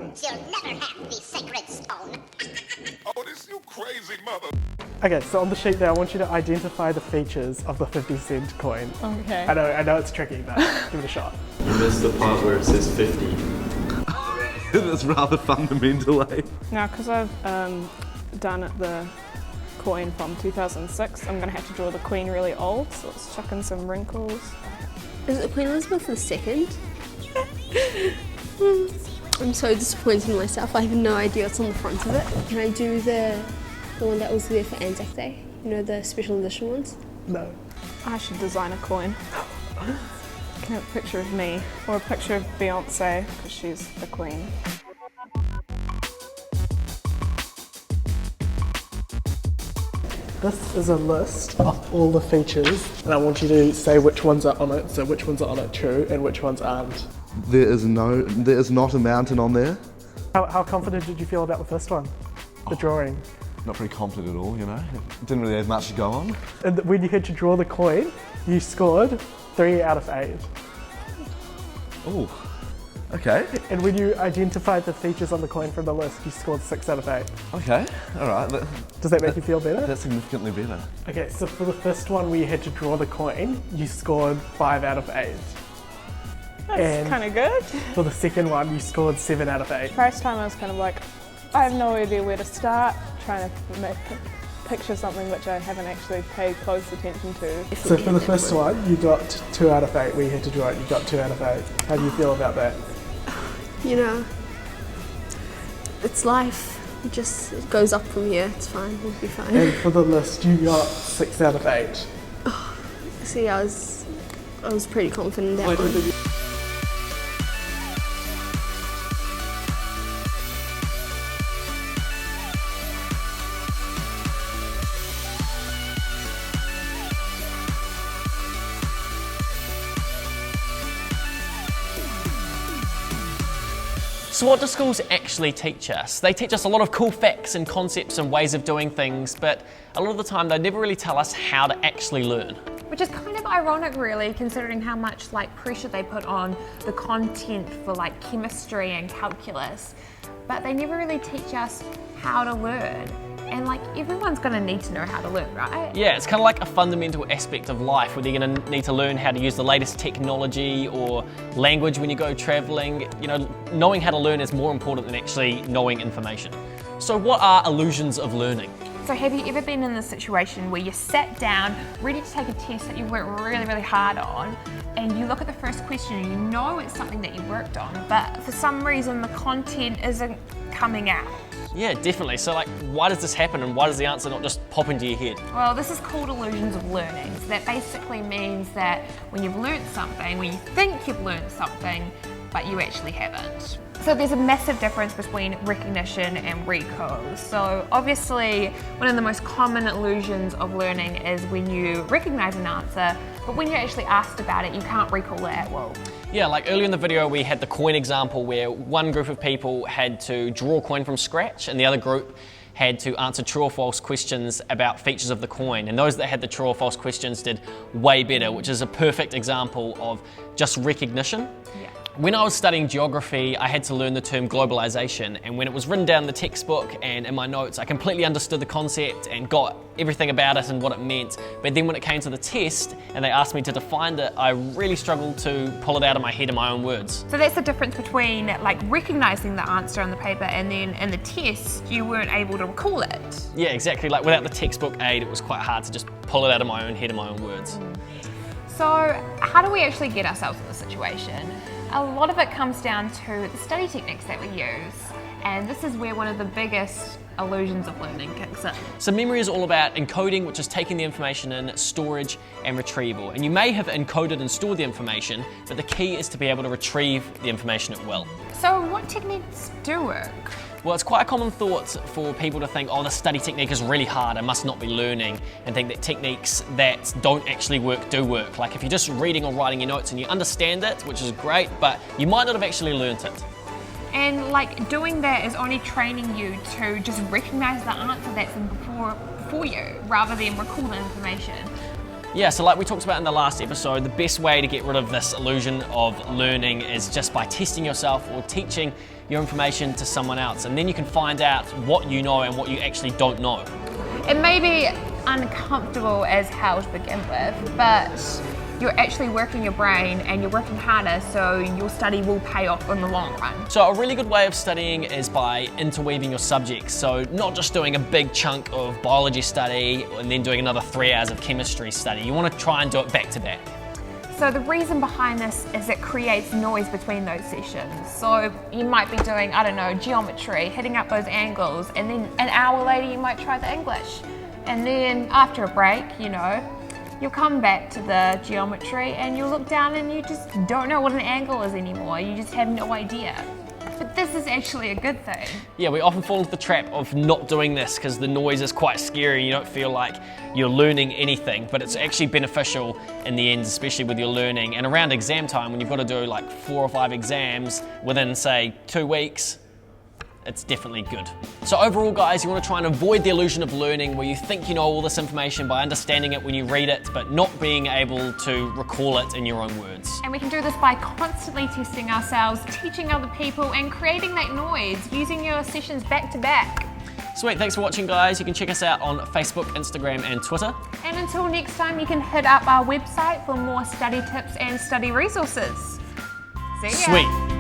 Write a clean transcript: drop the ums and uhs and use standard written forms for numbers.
inheritance. You'll never have the sacred stone. Oh, this you crazy mother. Okay, so on the sheet there, I want you to identify the features of the 50-cent coin. Okay. I know it's tricky, but give it a shot. You missed the part where it says 50. That's rather fundamental, eh? Now, because I've done the coin from 2006, I'm going to have to draw the Queen really old, so let's chuck in some wrinkles. Is it Queen Elizabeth II? I'm so disappointed in myself. I have no idea what's on the front of it. Can I do the one that was there for Anzac Day? You know, the special edition ones? No. I should design a coin. Can I have a picture of me, or a picture of Beyonce, because she's the Queen. This is a list of all the features, and I want you to say which ones are on it, so which ones are on it true and which ones aren't. There is not a mountain on there. How confident did you feel about the first one? The drawing? Not very confident at all, you know. Didn't really have much to go on. And when you had to draw the coin, you scored 3 out of 8. Oh, okay. And when you identified the features on the coin from the list, you scored 6 out of 8. Okay, all right. Does that make you feel better? That's significantly better. Okay, so for the first one where you had to draw the coin, you scored 5 out of 8. That's kind of good. For the second one, you scored 7 out of 8. First time I was kind of like, I have no idea where to start, trying to picture something which I haven't actually paid close attention to. So for the first one, you got 2 out of 8 where you had to draw it, you got 2 out of 8. How do you feel about that? You know, it's life. It goes up from here. It's fine. We'll be fine. And for the list, you got 6 out of 8. See, I was pretty confident in that one. So what do schools actually teach us? They teach us a lot of cool facts and concepts and ways of doing things, but a lot of the time they never really tell us how to actually learn. Which is kind of ironic really, considering how much pressure they put on the content for chemistry and calculus, but they never really teach us how to learn. And everyone's gonna need to know how to learn, right? Yeah, it's kind of like a fundamental aspect of life, whether you're gonna need to learn how to use the latest technology or language when you go traveling. You know, knowing how to learn is more important than actually knowing information. So what are illusions of learning? So have you ever been in this situation where you sat down, ready to take a test that you worked really, really hard on, and you look at the first question and you know it's something that you worked on, but for some reason the content isn't coming out? Yeah, definitely. So why does this happen and why does the answer not just pop into your head? Well, this is called illusions of learning. So that basically means that when you've learnt something, when you think you've learnt something, but you actually haven't. So there's a massive difference between recognition and recall. So obviously, one of the most common illusions of learning is when you recognize an answer, but when you're actually asked about it, you can't recall it at all. Yeah, earlier in the video we had the coin example where one group of people had to draw a coin from scratch and the other group had to answer true or false questions about features of the coin, and those that had the true or false questions did way better, which is a perfect example of just recognition. Yeah. When I was studying geography, I had to learn the term globalization, and when it was written down in the textbook and in my notes, I completely understood the concept and got everything about it and what it meant. But then when it came to the test and they asked me to define it, I really struggled to pull it out of my head in my own words. So that's the difference between recognizing the answer on the paper and then in the test, you weren't able to recall it. Yeah, exactly. Without the textbook aid, it was quite hard to just pull it out of my own head in my own words. So how do we actually get ourselves in this situation? A lot of it comes down to the study techniques that we use, and this is where one of the biggest illusions of learning kicks in. So memory is all about encoding, which is taking the information in, storage and retrieval. And you may have encoded and stored the information, but the key is to be able to retrieve the information at will. So what techniques do work? Well, it's quite a common thought for people to think, oh, the study technique is really hard, I must not be learning, and think that techniques that don't actually work do work. Like if you're just reading or writing your notes and you understand it, which is great, but you might not have actually learnt it. And doing that is only training you to just recognize the answer that's before you, rather than recall the information. Yeah, so like we talked about in the last episode, the best way to get rid of this illusion of learning is just by testing yourself or teaching your information to someone else, and then you can find out what you know and what you actually don't know. It may be uncomfortable as hell to begin with, but you're actually working your brain and you're working harder, so your study will pay off in the long run. So a really good way of studying is by interweaving your subjects. So not just doing a big chunk of biology study and then doing another 3 hours of chemistry study. You want to try and do it back to back. So the reason behind this is it creates noise between those sessions. So you might be doing, I don't know, geometry, hitting up those angles, and then an hour later you might try the English. And then after a break, you know, you'll come back to the geometry and you'll look down and you just don't know what an angle is anymore. You just have no idea. But this is actually a good thing. Yeah, we often fall into the trap of not doing this because the noise is quite scary and you don't feel like you're learning anything, but it's actually beneficial in the end, especially with your learning. And around exam time, when you've got to do like 4 or 5 exams within, say, 2 weeks, it's definitely good. So overall, guys, you want to try and avoid the illusion of learning where you think you know all this information by understanding it when you read it, but not being able to recall it in your own words. And we can do this by constantly testing ourselves, teaching other people, and creating that noise, using your sessions back to back. Sweet, thanks for watching, guys. You can check us out on Facebook, Instagram, and Twitter. And until next time, you can hit up our website for more study tips and study resources. See ya. Sweet.